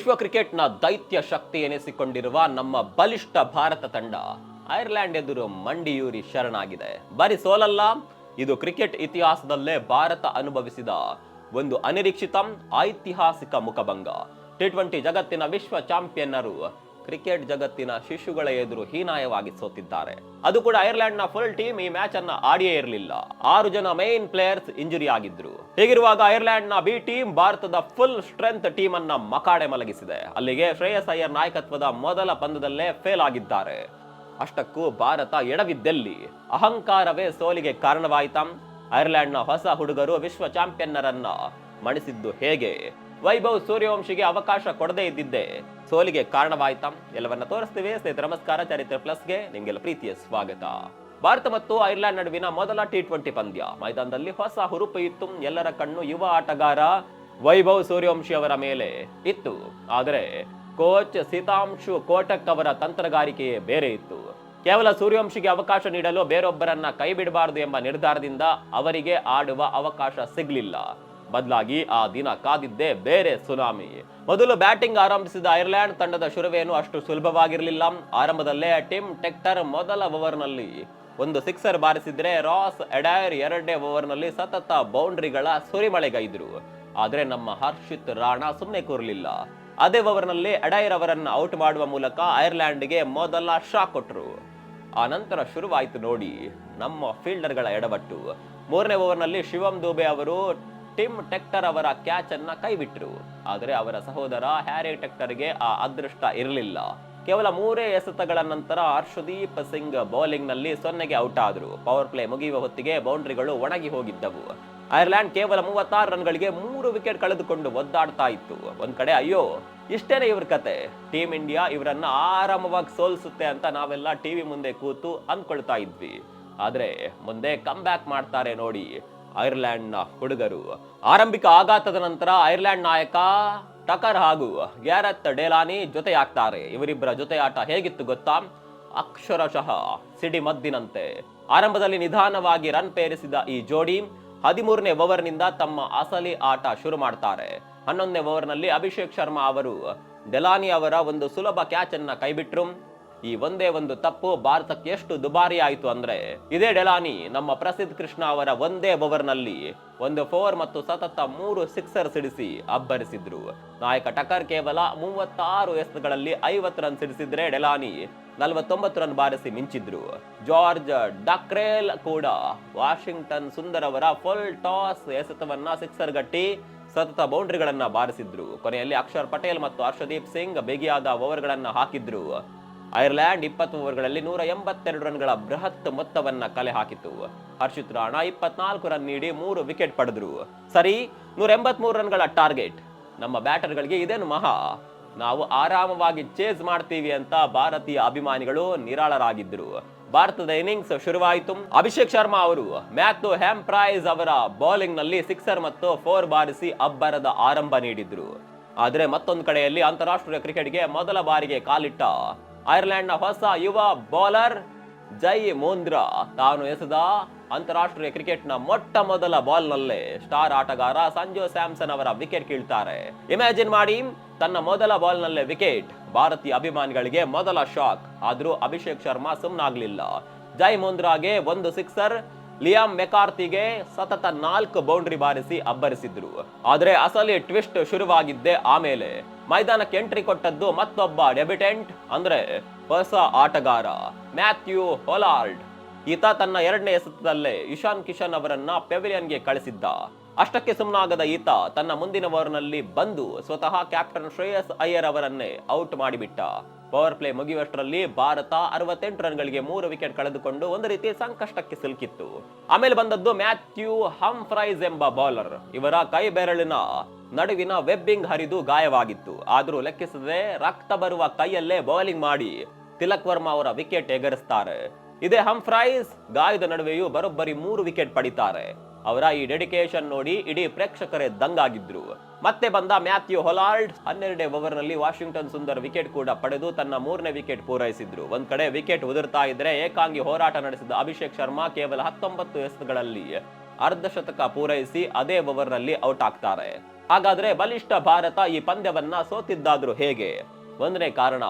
ವಿಶ್ವ ಕ್ರಿಕೆಟ್ನ ದೈತ್ಯ ಶಕ್ತಿ ಎನಿಸಿಕೊಂಡಿರುವ ನಮ್ಮ ಬಲಿಷ್ಠ ಭಾರತ ತಂಡ ಐರ್ಲೆಂಡ್ ಎದುರು ಮಂಡಿಯೂರಿ ಶರಣಾಗಿದೆ. ಬರೀ ಸೋಲಲ್ಲ, ಇದು ಕ್ರಿಕೆಟ್ ಇತಿಹಾಸದಲ್ಲೇ ಭಾರತ ಅನುಭವಿಸಿದ ಒಂದು ಅನಿರೀಕ್ಷಿತ ಐತಿಹಾಸಿಕ ಮುಖಭಂಗ. ಟಿ20 ಜಗತ್ತಿನ ವಿಶ್ವ ಚಾಂಪಿಯನ್ನರು ಕ್ರಿಕೆಟ್ ಜಗತ್ತಿನ ಶಿಶುಗಳ ಎದುರು ಹೀನಾಯವಾಗಿ ಸೋತಿದ್ದಾರೆ. ಅದು ಕೂಡ ಐರ್ಲೆಂಡ್ ನ ಫುಲ್ ಟೀಮ್ ಈ ಮ್ಯಾಚ್ ಅನ್ನ ಆಡಿಯೇ ಇರಲಿಲ್ಲ. 6 ಜನ ಮೇನ್ ಪ್ಲೇಯರ್ಸ್ ಇಂಜುರಿ ಆಗಿದ್ರು. ಹೀಗಿರುವಾಗ ಐರ್ಲೆಂಡ್ ನ ಬಿ ಟೀಮ್ ಭಾರತದ ಫುಲ್ ಸ್ಟ್ರೆಂತ್ ಟೀಮ್ ಅನ್ನ ಮಕಾಡೆ ಮಲಗಿಸಿದೆ. ಅಲ್ಲಿಗೆ ಶ್ರೇಯಸ್ ಅಯ್ಯರ್ ನಾಯಕತ್ವದ ಮೊದಲ ಪಂದ್ಯದಲ್ಲೇ ಫೇಲ್ ಆಗಿದ್ದಾರೆ. ಅಷ್ಟಕ್ಕೂ ಭಾರತ ಎಡವಿದ್ದೆಲ್ಲಿ? ಅಹಂಕಾರವೇ ಸೋಲಿಗೆ ಕಾರಣವಾಯಿತಾ? ಐರ್ಲೆಂಡ್ ನ ಹೊಸ ಹುಡುಗರು ವಿಶ್ವ ಚಾಂಪಿಯನ್ನರನ್ನ ಮಣಿಸಿದ್ದು ಹೇಗೆ? ವೈಭವ್ ಸೂರ್ಯವಂಶಿಗೆ ಅವಕಾಶ ಕೊಡದೇ ಇದ್ದಿದ್ದೆ ಸೋಲಿಗೆ ಕಾರಣವಾಯ್ತಾ? ಎಲ್ಲವನ್ನ ತೋರಿಸ್ತೀವಿ. ಸ್ನೇಹಿತರೆ ನಮಸ್ಕಾರ, ಚರಿತ್ರೆ ಪ್ಲಸ್ಗೆ ನಿಮ್ಗೆಲ್ಲ ಪ್ರೀತಿಯ ಸ್ವಾಗತ. ಭಾರತ ಮತ್ತು ಐರ್ಲೆಂಡ್ ನಡುವಿನ ಮೊದಲ ಟಿ20 ಪಂದ್ಯ. ಮೈದಾನದಲ್ಲಿ ಹೊಸ ಹುರುಪು ಇತ್ತು. ಎಲ್ಲರ ಕಣ್ಣು ಯುವ ಆಟಗಾರ ವೈಭವ್ ಸೂರ್ಯವಂಶಿ ಅವರ ಮೇಲೆ ಇತ್ತು. ಆದರೆ ಕೋಚ್ ಸೀತಾಂಶು ಕೋಟಕ್ ಅವರ ತಂತ್ರಗಾರಿಕೆಯೇ ಬೇರೆ ಇತ್ತು. ಕೇವಲ ಸೂರ್ಯವಂಶಿಗೆ ಅವಕಾಶ ನೀಡಲು ಬೇರೊಬ್ಬರನ್ನ ಕೈ ಬಿಡಬಾರದು ಎಂಬ ನಿರ್ಧಾರದಿಂದ ಅವರಿಗೆ ಆಡುವ ಅವಕಾಶ ಸಿಗ್ಲಿಲ್ಲ. ಬದಲಾಗಿ ಆ ದಿನ ಕಾದಿದ್ದೇ ಬೇರೆ ಸುನಾಮಿ. ಮೊದಲು ಬ್ಯಾಟಿಂಗ್ ಆರಂಭಿಸಿದ ಐರ್ಲೆಂಡ್ ತಂಡದ ಶುರುವೇನು ಅಷ್ಟು ಸುಲಭವಾಗಿರಲಿಲ್ಲ. ಆರಂಭದಲ್ಲೇ ಟಿಮ್ ಟೆಕ್ಟರ್ ಮೊದಲ ಓವರ್ನಲ್ಲಿ ಒಂದು ಸಿಕ್ಸರ್ ಬಾರಿಸಿದ್ರೆ, ರಾಸ್ ಎಡೈರ್ ಎರಡನೇ ಓವರ್ನಲ್ಲಿ ಸತತ ಬೌಂಡ್ರಿಗಳ ಸುರಿಮಳೆಗೈದ್ರು. ಆದ್ರೆ ನಮ್ಮ ಹರ್ಷಿತ್ ರಾಣಾ ಸುಮ್ಮನೆ ಕೂರಲಿಲ್ಲ. ಅದೇ ಓವರ್ನಲ್ಲಿ ಎಡೈರ್ ಅವರನ್ನು ಔಟ್ ಮಾಡುವ ಮೂಲಕ ಐರ್ಲೆಂಡ್ಗೆ ಮೊದಲ ಶಾಕ್ ಕೊಟ್ಟರು. ಆ ನಂತರ ಶುರುವಾಯಿತು ನೋಡಿ ನಮ್ಮ ಫೀಲ್ಡರ್ಗಳ ಎಡವಟ್ಟು. 3ನೇ ಓವರ್ನಲ್ಲಿ ಶಿವಮ್ ದುಬೆ ಅವರು ಟಿಮ್ ಟೆಕ್ಟರ್ ಅವರ ಕ್ಯಾಚ್ ಅನ್ನ ಕೈಬಿಟ್ರು. ಆದರೆ ಅವರ ಸಹೋದರ ಹ್ಯಾರಿ ಟೆಕ್ಟರ್ಗೆ ಆ ಅದೃಷ್ಟ ಇರಲಿಲ್ಲ. ಕೇವಲ 3 ಎಸೆತಗಳ ನಂತರ ಹರ್ಷದೀಪ್ ಸಿಂಗ್ ಬೌಲಿಂಗ್ ನಲ್ಲಿ 0ಗೆ ಔಟ್ ಆದ್ರು. ಪವರ್ ಪ್ಲೇ ಮುಗಿಯುವ ಹೊತ್ತಿಗೆ ಬೌಂಡ್ರಿಗಳು ಒಣಗಿ ಹೋಗಿದ್ದವು. ಐರ್ಲೆಂಡ್ ಕೇವಲ 36 ರನ್ಗಳಿಗೆ 3 ವಿಕೆಟ್ ಕಳೆದುಕೊಂಡು ಒದ್ದಾಡ್ತಾ ಇತ್ತು. ಒಂದ್ ಕಡೆ ಅಯ್ಯೋ ಇಷ್ಟೇನೆ ಇವ್ರ ಕತೆ, ಟೀಮ್ ಇಂಡಿಯಾ ಇವರನ್ನ ಆರಾಮವಾಗಿ ಸೋಲಿಸುತ್ತೆ ಅಂತ ನಾವೆಲ್ಲ ಟಿವಿ ಮುಂದೆ ಕೂತು ಅಂದ್ಕೊಳ್ತಾ ಇದ್ವಿ. ಆದ್ರೆ ಮುಂದೆ ಕಮ್ ಬ್ಯಾಕ್ ಮಾಡ್ತಾರೆ ನೋಡಿ ಐರ್ಲೆಂಡ್ ನ ಹುಡುಗರು. ಆರಂಭಿಕ ಆಘಾತದ ನಂತರ ಐರ್ಲೆಂಡ್ ನಾಯಕ ಟಕರ್ ಹಾಗೂ ಗ್ಯಾರೆತ್ ಡೆಲಾನಿ ಜೊತೆಯಾಗ್ತಾರೆ. ಇವರಿಬ್ಬರ ಜೊತೆಯಾಟ ಹೇಗಿತ್ತು ಗೊತ್ತಾ? ಅಕ್ಷರಶಃ ಸಿಡಿಮದ್ದಿನಂತೆ. ಆರಂಭದಲ್ಲಿ ನಿಧಾನವಾಗಿ ರನ್ ಪೇರಿಸಿದ ಈ ಜೋಡಿ 13ನೇ ಓವರ್ನಿಂದ ತಮ್ಮ ಅಸಲಿ ಆಟ ಶುರು ಮಾಡ್ತಾರೆ. 11ನೇ ಓವರ್ನಲ್ಲಿ ಅಭಿಷೇಕ್ ಶರ್ಮಾ ಅವರು ಡೆಲಾನಿ ಅವರ ಒಂದು ಸುಲಭ ಕ್ಯಾಚ್ ಅನ್ನ ಕೈಬಿಟ್ರು. ಈ ಒಂದೇ ಒಂದು ತಪ್ಪು ಭಾರತಕ್ಕೆ ಎಷ್ಟು ದುಬಾರಿ ಆಯಿತು ಅಂದ್ರೆ, ಇದೇ ಡೆಲಾನಿ ನಮ್ಮ ಪ್ರಸಿದ್ಧ ಕೃಷ್ಣ ಅವರ ಒಂದೇ ಓವರ್ನಲ್ಲಿ ಒಂದು 4 ಮತ್ತು ಸತತ 3 ಸಿಕ್ಸರ್ ಸಿಡಿಸಿ ಅಬ್ಬರಿಸಿದ್ರು. ನಾಯಕ ಟಕರ್ ಕೇವಲ 36 ಎಸೆತಗಳಲ್ಲಿ 50 ರನ್ ಸಿಡಿಸಿದ್ರೆ, ಡೆಲಾನಿ 49 ರನ್ ಬಾರಿಸಿ ಮಿಂಚಿದ್ರು. ಜಾರ್ಜ್ ಡಕ್ರೇಲ್ ಕೂಡ ವಾಷಿಂಗ್ಟನ್ ಸುಂದರ್ ಅವರ ಫುಲ್ ಟಾಸ್ ಎಸೆತವನ್ನ ಸಿಕ್ಸರ್ ಗಟ್ಟಿ ಸತತ ಬೌಂಡ್ರಿಗಳನ್ನ ಬಾರಿಸಿದ್ರು. ಕೊನೆಯಲ್ಲಿ ಅಕ್ಷರ್ ಪಟೇಲ್ ಮತ್ತು ಹರ್ಷದೀಪ್ ಸಿಂಗ್ ಬಿಗಿಯಾದ ಓವರ್ಗಳನ್ನ ಹಾಕಿದ್ರು. ಐರ್ಲೆಂಡ್ 20 ಓವರ್ಗಳಲ್ಲಿ 182 ರನ್ಗಳ ಬೃಹತ್ ಮೊತ್ತವನ್ನ ಕಲೆ ಹಾಕಿತು. ಹರ್ಷಿತ್ ರಾಣಾ 24 ರನ್ ನೀಡಿ 3 ವಿಕೆಟ್ ಪಡೆದ್ರು. ಸರಿ, 183 ರನ್ಗಳ ಟಾರ್ಗೆಟ್. ನಮ್ಮ ಬ್ಯಾಟರ್ಗಳಿಗೆ ಇದೇನು ಮಹಾ, ನಾವು ಆರಾಮವಾಗಿ ಚೇಸ್ ಮಾಡ್ತೀವಿ ಅಂತ ಭಾರತೀಯ ಅಭಿಮಾನಿಗಳು ನಿರಾಳರಾಗಿದ್ರು. ಭಾರತದ ಇನ್ನಿಂಗ್ಸ್ ಶುರುವಾಯಿತು. ಅಭಿಷೇಕ್ ಶರ್ಮಾ ಅವರು ಮ್ಯಾಥ್ಯೂ ಹ್ಯಾಂಪ್ರೈಸ್ ಅವರ ಬೌಲಿಂಗ್ ನಲ್ಲಿ ಸಿಕ್ಸರ್ ಮತ್ತು 4 ಬಾರಿಸಿ ಅಬ್ಬರದ ಆರಂಭ ನೀಡಿದ್ರು. ಆದ್ರೆ ಮತ್ತೊಂದು ಕಡೆಯಲ್ಲಿ ಅಂತಾರಾಷ್ಟ್ರೀಯ ಕ್ರಿಕೆಟ್ಗೆ ಮೊದಲ ಬಾರಿಗೆ ಕಾಲಿಟ್ಟ ಐರ್ಲೆಂಡ್ ನ ಹೊಸ ಯುವ ಬೌಲರ್ ಜೈ ಮೋಂದ್ರಾ ತಾನು ಎಸೆದ ಅಂತಾರಾಷ್ಟ್ರೀಯ ಕ್ರಿಕೆಟ್ ನ ಮೊಟ್ಟ ಮೊದಲ ಬಾಲ್ ನಲ್ಲೇ ಸ್ಟಾರ್ ಆಟಗಾರ ಸಂಜು ಸ್ಯಾಮ್ಸನ್ ಅವರ ವಿಕೆಟ್ ಕೀಳ್ತಾರೆ. ಇಮ್ಯಾಜಿನ್ ಮಾಡಿ, ತನ್ನ ಮೊದಲ ಬಾಲ್ ನಲ್ಲೇ ವಿಕೆಟ್. ಭಾರತೀಯ ಅಭಿಮಾನಿಗಳಿಗೆ ಮೊದಲ ಶಾಕ್. ಆದ್ರೂ ಅಭಿಷೇಕ್ ಶರ್ಮಾ ಸುಮ್ಮನಾಗ್ಲಿಲ್ಲ. ಜೈ ಮೋಂದ್ರಾಗೆ ಒಂದು ಸಿಕ್ಸರ್, ಲಿಯಾಮ್ ಮೆಕಾರ್ತಿಗೆ ಸತತ 4 ಬೌಂಡ್ರಿ ಬಾರಿಸಿ ಅಬ್ಬರಿಸಿದ್ರು. ಆದ್ರೆ ಅಸಲಿ ಟ್ವಿಸ್ಟ್ ಶುರುವಾಗಿದ್ದೆ ಆಮೇಲೆ. ಮೈದಾನಕ್ಕೆ ಎಂಟ್ರಿ ಕೊಟ್ಟದ್ದು ಮತ್ತೊಬ್ಬ ಡೆಬ್ಯೂಟೆಂಟ್, ಅಂದ್ರೆ ಹೊಸ ಆಟಗಾರ ಮ್ಯಾಥ್ಯೂ ಹೊಲಾರ್ಡ್. ಈತ ತನ್ನ 2ನೇ ಎಸೆತದಲ್ಲೇ ಇಶಾನ್ ಕಿಶನ್ ಅವರನ್ನ ಪೆವಿಲಿಯನ್ಗೆ ಕಳಿಸಿದ್ದ. ಅಷ್ಟಕ್ಕೆ ಸುಮ್ಮನಾಗದ ಈತ ತನ್ನ ಮುಂದಿನ ಓವರ್ನಲ್ಲಿ ಬಂದು ಸ್ವತಃ ಕ್ಯಾಪ್ಟನ್ ಶ್ರೇಯಸ್ ಅಯ್ಯರ್ ಅವರನ್ನೇ ಔಟ್ ಮಾಡಿಬಿಟ್ಟ. ಪವರ್ ಪ್ಲೇ ಮುಗಿಯುವಷ್ಟರಲ್ಲಿ ಭಾರತ 68 ರನ್ಗಳಿಗೆ 3 ವಿಕೆಟ್ ಕಳೆದುಕೊಂಡು ಒಂದು ರೀತಿ ಸಂಕಷ್ಟಕ್ಕೆ ಸಿಲುಕಿತ್ತು. ಆಮೇಲೆ ಬಂದದ್ದು ಮ್ಯಾಥ್ಯೂ ಹಂಫ್ರೈಸ್ ಎಂಬ ಬೌಲರ್. ಇವರ ಕೈ ಬೆರಳಿನ ನಡುವಿನ ವೆಬ್ಬಿಂಗ್ ಹರಿದು ಗಾಯವಾಗಿತ್ತು. ಆದ್ರೂ ಲೆಕ್ಕಿಸದೆ ರಕ್ತ ಬರುವ ಕೈಯಲ್ಲೇ ಬೌಲಿಂಗ್ ಮಾಡಿ ತಿಲಕ್ ವರ್ಮಾ ಅವರ ವಿಕೆಟ್ ಎಗರಿಸ್ತಾರೆ. ಇದೇ ಹಂಫ್ರೈಸ್ ಗಾಯದ ನಡುವೆಯೂ ಬರೋಬ್ಬರಿ 3 ವಿಕೆಟ್ ಪಡಿತಾರೆ. ಅವರ ಈ ಡೆಡಿಕೇಶನ್ ನೋಡಿ ಇಡೀ ಪ್ರೇಕ್ಷಕರೇ ದಂಗಾಗಿದ್ರು. ಮತ್ತೆ ಬಂದ ಮ್ಯಾಥ್ಯೂ ಹೊಲಾರ್ಡ್ 12ನೇ ಓವರ್ನಲ್ಲಿ ವಾಷಿಂಗ್ಟನ್ ಸುಂದರ್ ವಿಕೆಟ್ ಕೂಡ ಪಡೆದು ತನ್ನ 3ನೇ ವಿಕೆಟ್ ಪೂರೈಸಿದ್ರು. ಒಂದ್ ಕಡೆ ವಿಕೆಟ್ ಉದುರ್ತಾ ಇದ್ರೆ ಏಕಾಂಗಿ ಹೋರಾಟ ನಡೆಸಿದ ಅಭಿಷೇಕ್ ಶರ್ಮಾ ಕೇವಲ 19 ಎಸೆತಗಳಲ್ಲಿ ಅರ್ಧಶತಕ ಪೂರೈಸಿ ಅದೇ ಓವರ್ನಲ್ಲಿ ಔಟ್ ಆಗ್ತಾರೆ. ಹಾಗಾದ್ರೆ ಬಲಿಷ್ಠ ಭಾರತ ಈ ಪಂದ್ಯವನ್ನ ಸೋತಿದ್ದಾದ್ರೂ ಹೇಗೆ? ಒಂದನೇ ಕಾರಣ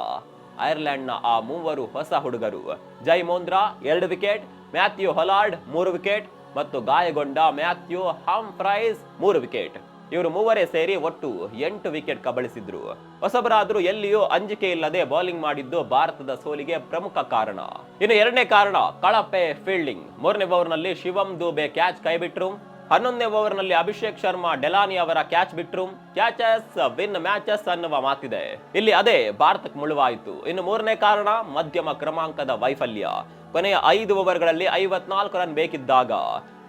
ಐರ್ಲೆಂಡ್ ನ ಆ ಮೂವರು ಹೊಸ ಹುಡುಗರು. ಜೈ ಮೋಂದ್ರಾ 2 ವಿಕೆಟ್, ಮ್ಯಾಥ್ಯೂ ಹೊಲಾರ್ಡ್ 3 ವಿಕೆಟ್ ಮತ್ತು ಗಾಯಗೊಂಡ ಮ್ಯಾಥ್ಯೂ ಹಂಫ್ರೈಸ್ 3 ವಿಕೆಟ್. ಇವರು ಮೂವರೇ ಸೇರಿ ಒಟ್ಟು 8 ವಿಕೆಟ್ ಕಬಳಿಸಿದ್ರು. ಹೊಸಬರಾದ್ರೂ ಎಲ್ಲಿಯೂ ಅಂಜಿಕೆ ಇಲ್ಲದೆ ಬೌಲಿಂಗ್ ಮಾಡಿದ್ದು ಭಾರತದ ಸೋಲಿಗೆ ಪ್ರಮುಖ ಕಾರಣ. ಇನ್ನು ಎರಡನೇ ಕಾರಣ ಕಳಪೆ ಫೀಲ್ಡಿಂಗ್. 3ನೇ ಓವರ್ನಲ್ಲಿ ಶಿವಂ ದೂಬೆ ಕ್ಯಾಚ್ ಕೈಬಿಟ್ರು. 11ನೇ ಓವರ್ನಲ್ಲಿ ಅಭಿಷೇಕ್ ಶರ್ಮಾ ಡೆಲಾನಿ ಅವರ ಕ್ಯಾಚ್ ಬಿಟ್ರು. ಕ್ಯಾಚಸ್ ವಿನ್ ಮ್ಯಾಚಸ್ ಅನ್ನುವ ಮಾತಿದೆ. ಇಲ್ಲಿ ಅದೇ ಭಾರತಕ್ಕೆ ಮುಳುವಾಯಿತು. ಇನ್ನು 3ನೇ ಕಾರಣ ಮಧ್ಯಮ ಕ್ರಮಾಂಕದ ವೈಫಲ್ಯ. ಕೊನೆಯ 5 ಓವರ್ಗಳಲ್ಲಿ 54 ರನ್ ಬೇಕಿದ್ದಾಗ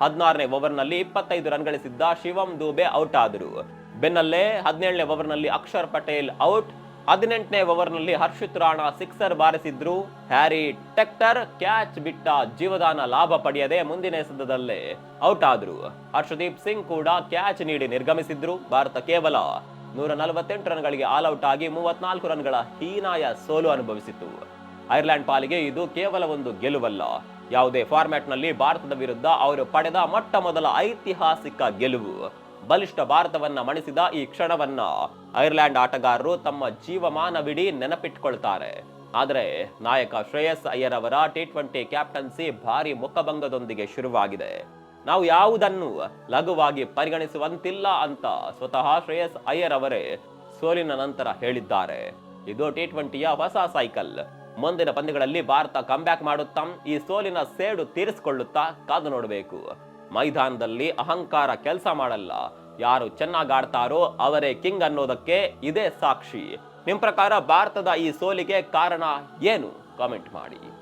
16ನೇ ಓವರ್ನಲ್ಲಿ 25 ರನ್ ಗಳಿಸಿದ್ದ ಶಿವಂ ದೂಬೆ ಔಟ್ ಆದರು. ಬೆನ್ನಲ್ಲೇ 17ನೇ ಓವರ್ನಲ್ಲಿ ಅಕ್ಷರ್ ಪಟೇಲ್ ಔಟ್. 18ನೇ ಓವರ್ನಲ್ಲಿ ಹರ್ಷಿತ್ ರಾಣಾ ಸಿಕ್ಸರ್ ಬಾರಿಸಿದ್ರು. ಹ್ಯಾರಿ ಟೆಕ್ಟರ್ ಕ್ಯಾಚ್ ಬಿಟ್ಟ ಜೀವದಾನ ಲಾಭ ಪಡೆಯದೆ ಮುಂದಿನ ಎಸೆತದಲ್ಲೇ ಔಟ್ ಆದ್ರು. ಹರ್ಷದೀಪ್ ಸಿಂಗ್ ಕೂಡ ಕ್ಯಾಚ್ ನೀಡಿ ನಿರ್ಗಮಿಸಿದ್ರು. ಭಾರತ ಕೇವಲ 148 ರನ್ಗಳಿಗೆ ಆಲ್ ಔಟ್ ಆಗಿ 34 ರನ್ಗಳ ಹೀನಾಯ ಸೋಲು ಅನುಭವಿಸಿತು. ಐರ್ಲೆಂಡ್ ಪಾಲಿಗೆ ಇದು ಕೇವಲ ಒಂದು ಗೆಲುವಲ್ಲ, ಯಾವುದೇ ಫಾರ್ಮ್ಯಾಟ್ ನಲ್ಲಿ ಭಾರತದ ವಿರುದ್ಧ ಅವರು ಪಡೆದ ಮೊಟ್ಟ ಮೊದಲ ಐತಿಹಾಸಿಕ ಗೆಲುವು. ಬಲಿಷ್ಠ ಭಾರತವನ್ನ ಮಣಿಸಿದ ಈ ಕ್ಷಣವನ್ನ ಐರ್ಲೆಂಡ್ ಆಟಗಾರರು ತಮ್ಮ ಜೀವಮಾನವಿಡೀ ನೆನಪಿಟ್ಕೊಳ್ತಾರೆ. ಆದರೆ ನಾಯಕ ಶ್ರೇಯಸ್ ಅಯ್ಯರ್ ಅವರ T20 ಕ್ಯಾಪ್ಟನ್ಸಿ ಭಾರಿ ಮುಖಭಂಗದೊಂದಿಗೆ ಶುರುವಾಗಿದೆ. ನಾವು ಯಾವುದನ್ನು ಲಘುವಾಗಿ ಪರಿಗಣಿಸುವಂತಿಲ್ಲ ಅಂತ ಸ್ವತಃ ಶ್ರೇಯಸ್ ಅಯ್ಯರ್ ಅವರೇ ಸೋಲಿನ ನಂತರ ಹೇಳಿದ್ದಾರೆ. ಇದು T20ಯ ಹೊಸ ಸೈಕಲ್. ಮುಂದಿನ ಪಂದ್ಯಗಳಲ್ಲಿ ಭಾರತ ಕಂಬ್ಯಾಕ್ ಮಾಡುತ್ತಾ ಈ ಸೋಲಿನ ಸೇಡು ತೀರಿಸಿಕೊಳ್ಳುತ್ತಾ ಕಾದು ನೋಡಬೇಕು. ಮೈದಾನದಲ್ಲಿ ಅಹಂಕಾರ ಕೆಲಸ ಮಾಡಲ್ಲ. ಯಾರು ಚೆನ್ನಾಗಿ ಆಡ್ತಾರೋ ಅವರೇ ಕಿಂಗ್ ಅನ್ನೋದಕ್ಕೆ ಇದೇ ಸಾಕ್ಷಿ. ನಿಮ್ ಪ್ರಕಾರ ಭಾರತದ ಈ ಸೋಲಿಗೆ ಕಾರಣ ಏನು? ಕಾಮೆಂಟ್ ಮಾಡಿ.